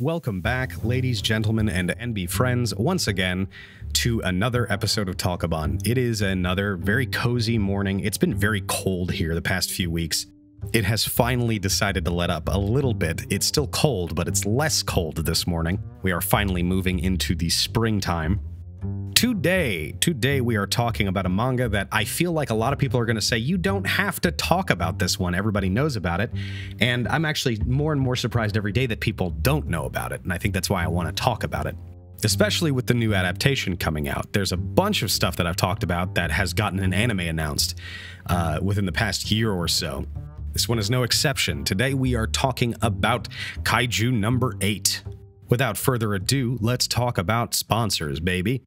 Welcome back, ladies, gentlemen, and NB friends, once again to another episode of Talkōbon. It is another very cozy morning. It's been very cold here the past few weeks. It has finally decided to let up a little bit. It's still cold, but it's less cold this morning. We are finally moving into the springtime. Today we are talking about a manga that I feel like a lot of people are going to say, you don't have to talk about this one. Everybody knows about it. And I'm actually more and more surprised every day that people don't know about it. And I think that's why I want to talk about it, especially with the new adaptation coming out. There's a bunch of stuff that I've talked about that has gotten an anime announced within the past year or so. This one is no exception. Today we are talking about Kaiju number 8. Without further ado, let's talk about sponsors, baby.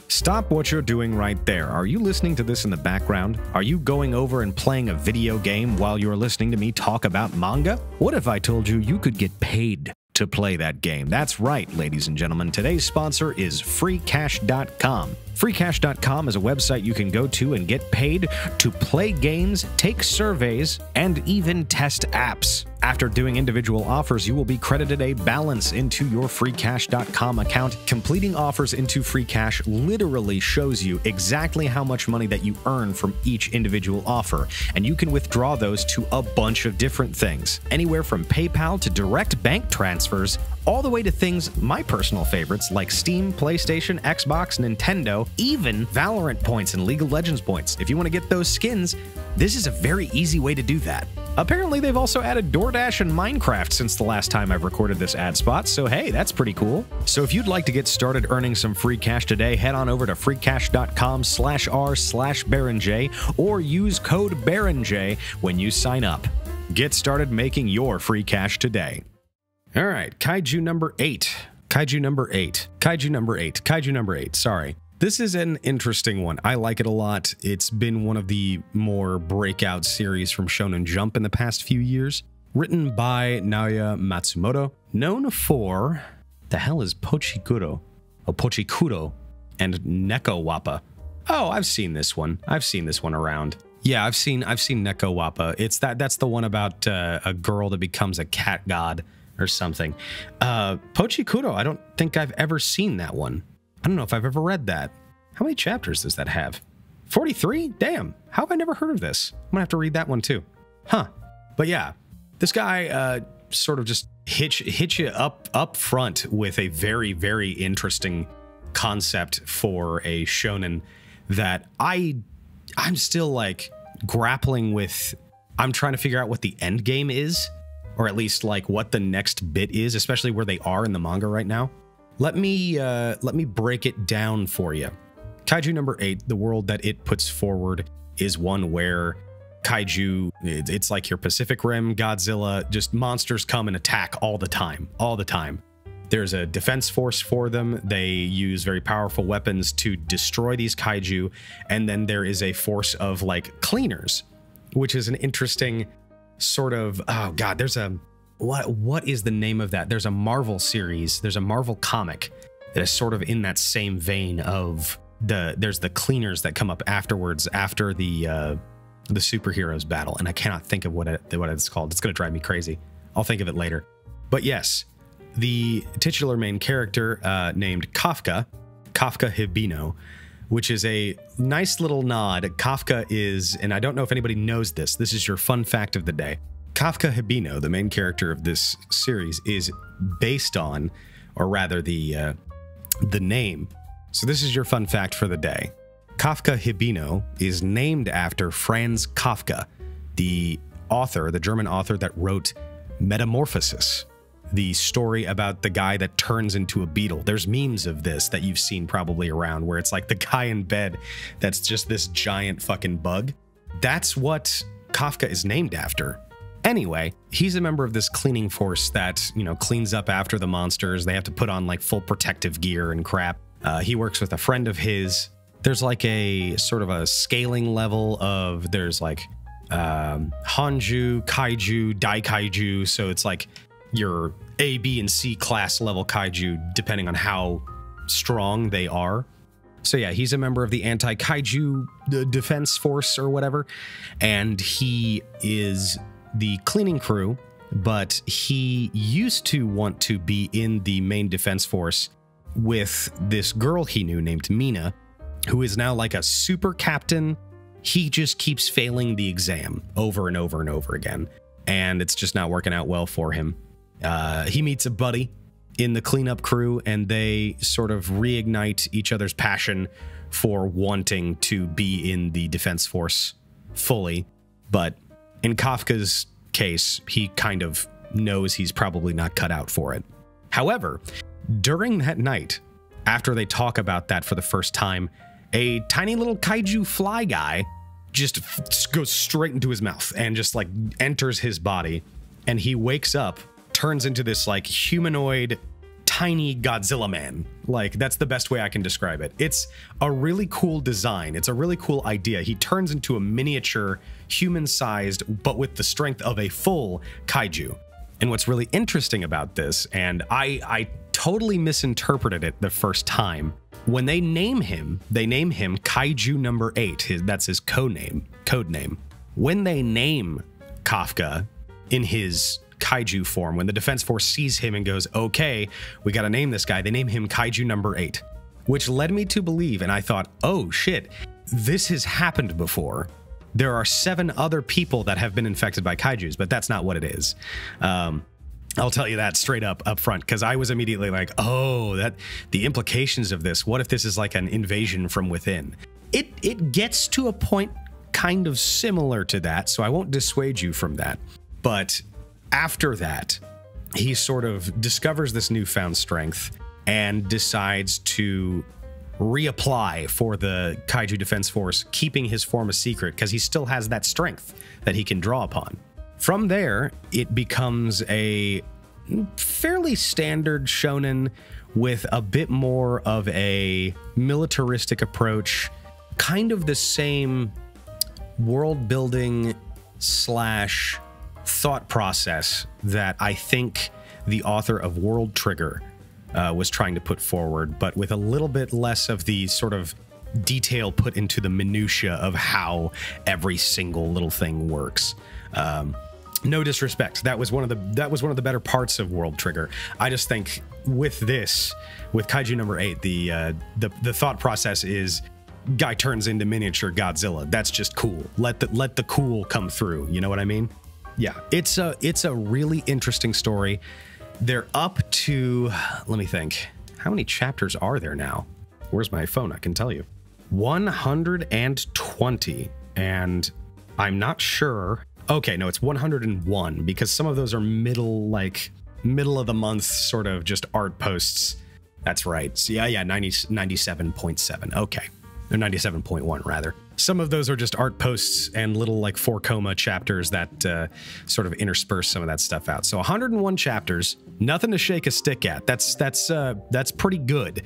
Stop what you're doing right there. Are you listening to this in the background? Are you going over and playing a video game while you're listening to me talk about manga? What if I told you you could get paid to play that game? That's right, ladies and gentlemen. Today's sponsor is freecash.com. Freecash.com is a website you can go to and get paid to play games, take surveys, and even test apps. After doing individual offers, you will be credited a balance into your freecash.com account. Completing offers into Freecash literally shows you exactly how much money that you earn from each individual offer, and you can withdraw those to a bunch of different things. Anywhere from PayPal to direct bank transfers, all the way to things, my personal favorites, like Steam, PlayStation, Xbox, Nintendo, even Valorant points and League of Legends points. If you want to get those skins, this is a very easy way to do that. Apparently, they've also added DoorDash and Minecraft since the last time I've recorded this ad spot, so hey, that's pretty cool. So if you'd like to get started earning some free cash today, head on over to freecash.com/r/BaronJ or use code BaronJ when you sign up. Get started making your free cash today. All right, Kaiju number 8. Kaiju number 8. Kaiju number 8. Kaiju number 8. Sorry. This is an interesting one. I like it a lot. It's been one of the more breakout series from Shonen Jump in the past few years. Written by Naoya Matsumoto, known for... the hell is Pochikuro? Oh, Pochikuro and Neko Wappa. Oh, I've seen this one. I've seen this one around. Yeah, I've seen Neko Wappa. It's that's the one about a girl that becomes a cat god or something. Pochikuro, I don't think I've ever seen that one. I don't know if I've ever read that. How many chapters does that have? 43? Damn. How have I never heard of this? I'm gonna have to read that one too. Huh. But yeah, this guy sort of just hits you up front with a very, very interesting concept for a shonen that I'm still like grappling with. I'm trying to figure out what the end game is, or at least like what the next bit is, especially where they are in the manga right now. Let me break it down for you. Kaiju number 8, the world that it puts forward is one where kaiju, it's like your Pacific Rim, Godzilla, just monsters come and attack all the time. There's a defense force for them. They use very powerful weapons to destroy these kaiju. And then there is a force of like cleaners, which is an interesting sort of, oh God, there's a, what is the name of that? There's a Marvel series, there's a Marvel comic that is sort of in that same vein of there's the cleaners that come up afterwards after the superheroes battle, and I cannot think of what it's called. It's going to drive me crazy. I'll think of it later. But yes, the titular main character named Kafka Hibino, which is a nice little nod. Kafka is, and I don't know if anybody knows this, this is your fun fact of the day. Kafka Hibino, the main character of this series, is based on, or rather the name. So this is your fun fact for the day. Kafka Hibino is named after Franz Kafka, the author, the German author that wrote Metamorphosis, the story about the guy that turns into a beetle. There's memes of this that you've seen probably around where it's like the guy in bed that's just this giant fucking bug. That's what Kafka is named after. Anyway, he's a member of this cleaning force that, you know, cleans up after the monsters. They have to put on like full protective gear and crap. He works with a friend of his. There's like a sort of a scaling level of, there's like Hanju, Kaiju, Daikaiju. So it's like your A, B, and C class level kaiju, depending on how strong they are. So yeah, he's a member of the anti-kaiju defense force or whatever. And he is the cleaning crew but he used to want to be in the main defense force with this girl he knew named Mina, who is now like a super captain. He just keeps failing the exam over and over and over again, and it's just not working out well for him. He meets a buddy in the cleanup crew, and they sort of reignite each other's passion for wanting to be in the defense force fully. But in Kafka's case, he kind of knows he's probably not cut out for it. However, during that night, after they talk about that for the first time, a tiny little kaiju fly guy just goes straight into his mouth and just like enters his body, and he wakes up, turns into this like humanoid tiny Godzilla man. Like, that's the best way I can describe it. It's a really cool design. It's a really cool idea. He turns into a miniature human-sized, but with the strength of a full kaiju. And what's really interesting about this, and I totally misinterpreted it the first time, when they name him Kaiju No. 8. That's his code name. When they name Kafka in his kaiju form, when the defense force sees him and goes, okay, we got to name this guy, they name him Kaiju No. 8, which led me to believe, and I thought, oh shit, this has happened before. There are 7 other people that have been infected by kaijus, but that's not what it is. I'll tell you that straight up front, because I was immediately like, oh, that the implications of this, what if this is like an invasion from within? It gets to a point kind of similar to that, so I won't dissuade you from that. But after that, he sort of discovers this newfound strength and decides to reapply for the Kaiju Defense Force, keeping his form a secret because he still has that strength that he can draw upon. From there, it becomes a fairly standard shonen with a bit more of a militaristic approach, kind of the same world building slash thought process that I think the author of World Trigger was trying to put forward, but with a little bit less of the sort of detail put into the minutia of how every single little thing works. No disrespect, that was one of the better parts of World Trigger. I just think with this, with Kaiju No. 8, the thought process is guy turns into miniature Godzilla. That's just cool. Let the cool come through. You know what I mean? Yeah, it's a really interesting story. They're up to, let me think, how many chapters are there now? Where's my phone? I can tell you. 120, and I'm not sure. Okay, no, it's 101, because some of those are middle of the month sort of just art posts. That's right. So yeah, 97.7. Okay. Or 97.1 rather. Some of those are just art posts and little like 4-coma chapters that sort of intersperse some of that stuff out. So 101 chapters, nothing to shake a stick at. That's pretty good.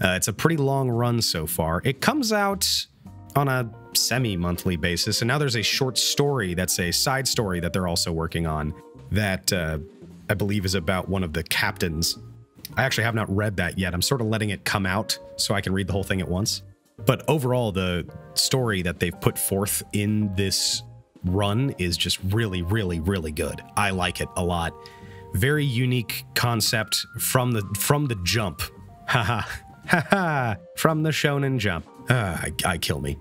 It's a pretty long run so far. It comes out on a semi-monthly basis, and now there's a short story that's a side story that they're also working on that I believe is about one of the captains. I actually have not read that yet. I'm sort of letting it come out so I can read the whole thing at once. But overall, the story that they've put forth in this run is just really, really, really good. I like it a lot. Very unique concept from the jump. Haha. Haha. From the Shonen Jump. I kill me.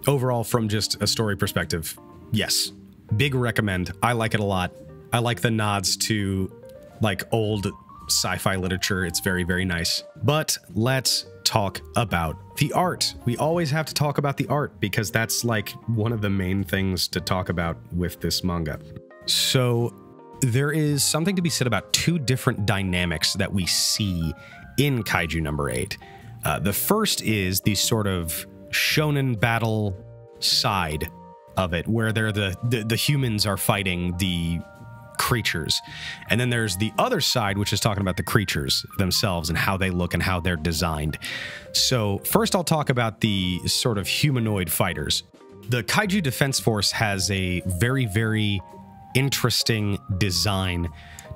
Overall, from just a story perspective, yes. Big recommend. I like it a lot. I like the nods to like old sci-fi literature. It's very, very nice. But let's talk about the art. We always have to talk about the art because that's like one of the main things to talk about with this manga. So there is something to be said about 2 different dynamics that we see in Kaiju No. 8. The first is the sort of shonen battle side of it, where they're the humans are fighting the creatures, and then there's the other side, which is talking about the creatures themselves and how they look and how they're designed. So first I'll talk about the sort of humanoid fighters. The Kaiju Defense Force has a very, very interesting design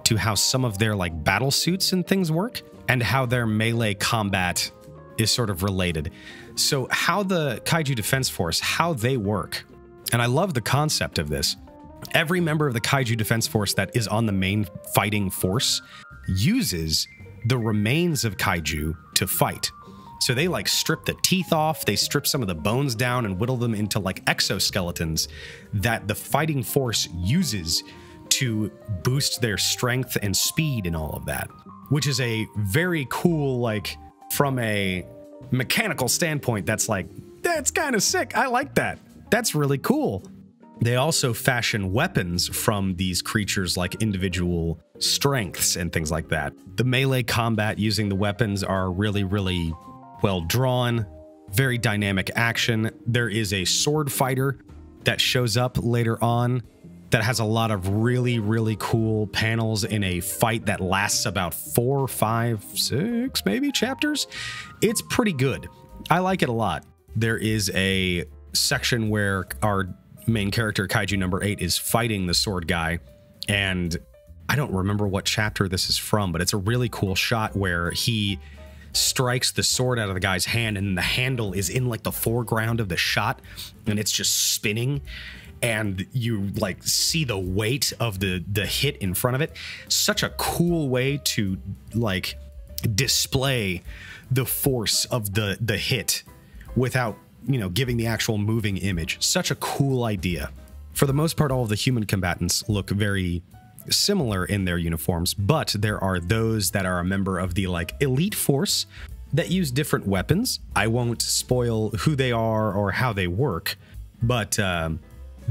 to how some of their like battle suits and things work, and how their melee combat is sort of related. So how the Kaiju Defense Force, how they work, and I love the concept of this, Every member of the Kaiju Defense Force that is on the main fighting force uses the remains of Kaiju to fight. So they like strip the teeth off, they strip some of the bones down and whittle them into like exoskeletons that the fighting force uses to boost their strength and speed and all of that, which is a very cool, like from a mechanical standpoint, that's kind of sick. I like that. That's really cool. They also fashion weapons from these creatures, like individual strengths and things like that. The melee combat using the weapons are really, really well drawn, very dynamic action. There is a sword fighter that shows up later on that has a lot of really, really cool panels in a fight that lasts about 4, 5, 6, maybe chapters. It's pretty good. I like it a lot. There is a section where our main character, Kaiju number 8, is fighting the sword guy, and I don't remember what chapter this is from, but it's a really cool shot where he strikes the sword out of the guy's hand, and the handle is in like the foreground of the shot, and it's just spinning, and you like see the weight of the hit in front of it. Such a cool way to like display the force of the hit without, you know, giving the actual moving image. Such a cool idea. For the most part, all of the human combatants look very similar in their uniforms, but there are those that are a member of the like elite force that use different weapons. I won't spoil who they are or how they work, but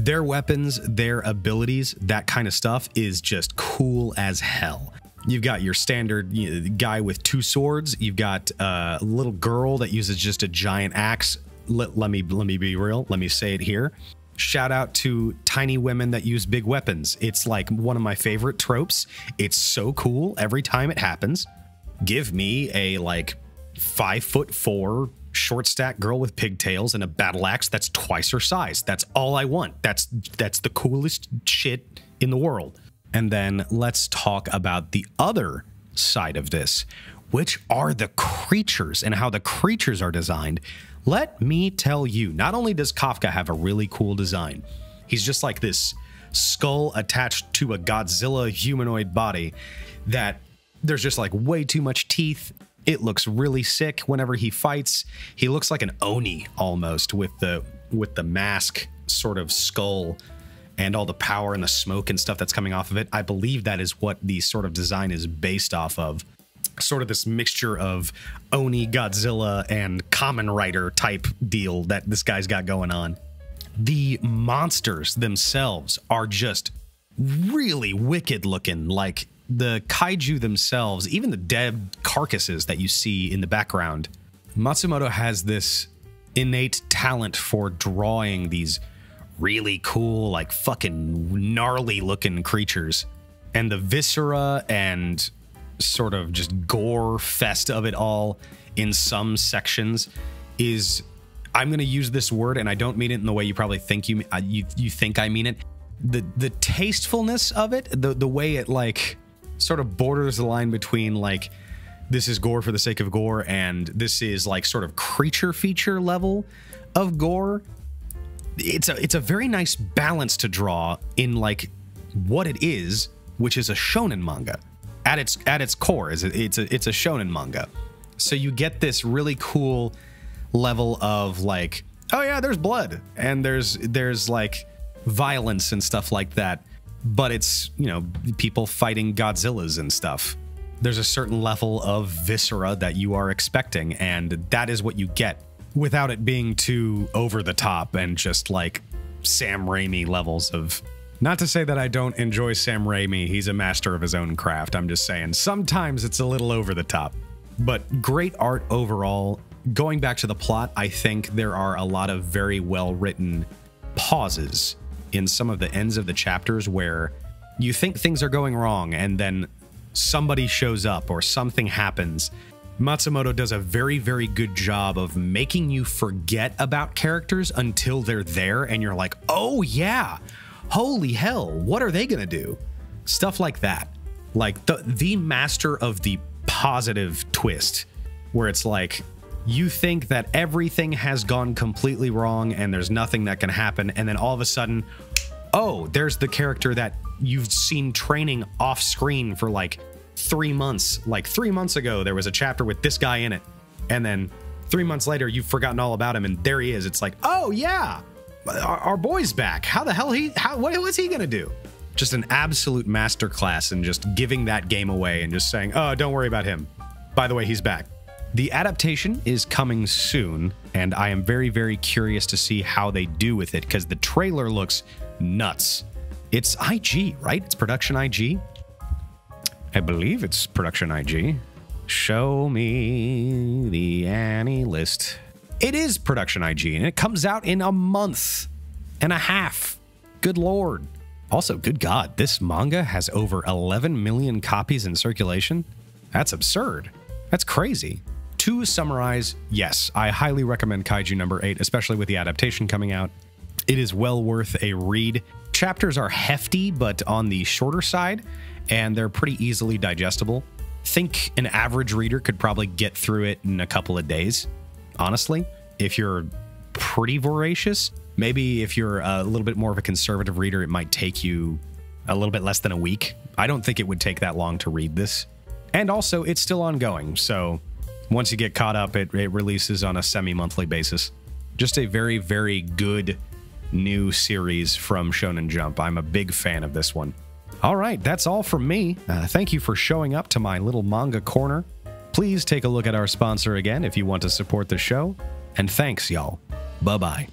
their weapons, their abilities, that kind of stuff is just cool as hell. You've got your standard guy with 2 swords. You've got a little girl that uses just a giant axe. Let me be real. Let me say it here. Shout out to tiny women that use big weapons. It's like one of my favorite tropes. It's so cool every time it happens. Give me a like 5'4" short stack girl with pigtails and a battle axe that's twice her size. That's all I want. That's the coolest shit in the world. And then let's talk about the other side of this, which are the creatures and how the creatures are designed. Let me tell you, not only does Kafka have a really cool design, he's just like this skull attached to a Godzilla humanoid body that there's just like way too much teeth. It looks really sick whenever he fights. He looks like an Oni almost with the mask sort of skull and all the power and the smoke and stuff that's coming off of it. I believe that is what the sort of design is based off of. Sort of this mixture of Oni, Godzilla, and Kamen Rider type deal that this guy's got going on. The monsters themselves are just really wicked looking. Like the kaiju themselves, even the dead carcasses that you see in the background. Matsumoto has this innate talent for drawing these really cool, like fucking gnarly looking creatures. And the viscera and sort of just gore fest of it all in some sections is, I'm going to use this word and I don't mean it in the way you probably think you think I mean it. The tastefulness of it, the way it like sort of borders the line between like this is gore for the sake of gore and this is like sort of creature feature level of gore. It's a very nice balance to draw in like what it is, which is a shonen manga. At its core, it's a shonen manga. So you get this really cool level of like, oh yeah, there's blood and there's like violence and stuff like that, but it's, you know, people fighting Godzillas and stuff. There's a certain level of viscera that you are expecting, and that is what you get without it being too over the top and just like Sam Raimi levels of. Not to say that I don't enjoy Sam Raimi, he's a master of his own craft. I'm just saying sometimes it's a little over the top, but great art overall. Going back to the plot, I think there are a lot of very well written pauses in some of the ends of the chapters where you think things are going wrong and then somebody shows up or something happens. Matsumoto does a very, very good job of making you forget about characters until they're there and you're like, oh yeah, holy hell, what are they gonna do? Stuff like that. Like the master of the positive twist, where it's like, you think that everything has gone completely wrong and there's nothing that can happen, and then all of a sudden, oh, there's the character that you've seen training off screen for like 3 months. Like 3 months ago, there was a chapter with this guy in it. And then 3 months later, you've forgotten all about him, and there he is. It's like, oh yeah, our boy's back. How the hell what's he gonna do? Just an absolute masterclass in just giving that game away and just saying, oh, don't worry about him. By the way, he's back. The adaptation is coming soon, and I am very, very curious to see how they do with it, because the trailer looks nuts. It's IG, right? It's production IG? I believe it's production IG. Show me the Annie list. It is production IG, and it comes out in a month and a half. Good Lord. Also, good God, this manga has over 11 million copies in circulation. That's absurd. That's crazy. To summarize, yes, I highly recommend Kaiju number 8, especially with the adaptation coming out. It is well worth a read. Chapters are hefty, but on the shorter side, and they're pretty easily digestible. Think an average reader could probably get through it in a couple of days, honestly. If you're pretty voracious, maybe if you're a little bit more of a conservative reader, it might take you a little bit less than a week. I don't think it would take that long to read this. And also, it's still ongoing, so once you get caught up, it releases on a semi-monthly basis. Just a very, very good new series from Shonen Jump. I'm a big fan of this one. All right, that's all from me. Thank you for showing up to my little manga corner. Please take a look at our sponsor again if you want to support the show. And thanks, y'all. Bye-bye.